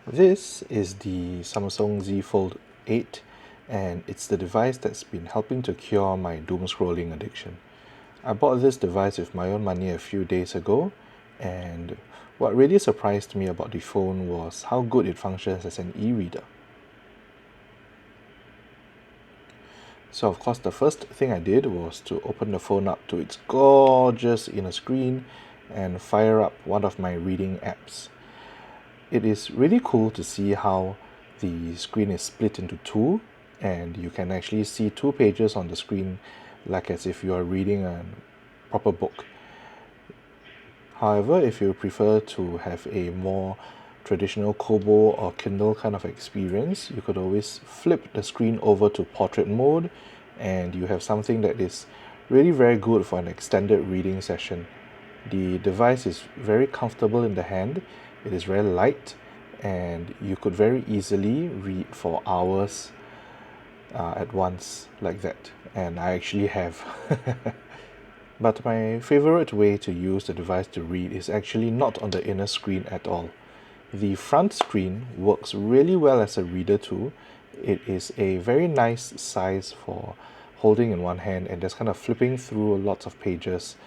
This is the Samsung Z Fold 8, and it's the device that's been helping to cure my doom scrolling addiction. I bought this device with my own money a few days ago, and what really surprised me about the phone was how good it functions as an e-reader. So of course the first thing I did was to open the phone up to its gorgeous inner screen and fire up one of my reading apps. It is really cool to see how the screen is split into two, and you can actually see two pages on the screen like as if you are reading a proper book. However, if you prefer to have a more traditional Kobo or Kindle kind of experience, you could always flip the screen over to portrait mode, and you have something that is really very good for an extended reading session. The device is very comfortable in the hand, it is very light, and you could very easily read for hours at once like that. And I actually have. But my favorite way to use the device to read is actually not on the inner screen at all. The front screen works really well as a reader too. It is a very nice size for holding in one hand and just kind of flipping through lots of pages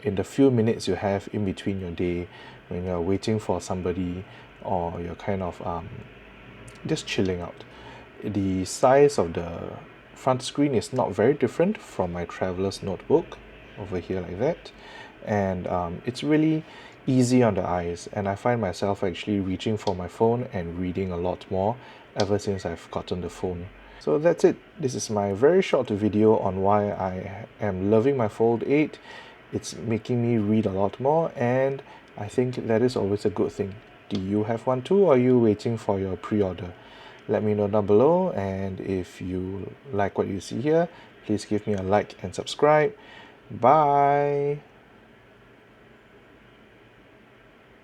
in the few minutes you have in between your day when you're waiting for somebody or you're kind of just chilling out. The size of the front screen is not very different from my traveler's notebook over here like that, and it's really easy on the eyes, and I find myself actually reaching for my phone and reading a lot more ever since I've gotten the phone. So that's it. This is my very short video on why I am loving my Fold 8. It's making me read a lot more, and I think that is always a good thing. Do you have one too, or are you waiting for your pre-order? Let me know down below, and if you like what you see here, please give me a like and subscribe. Bye!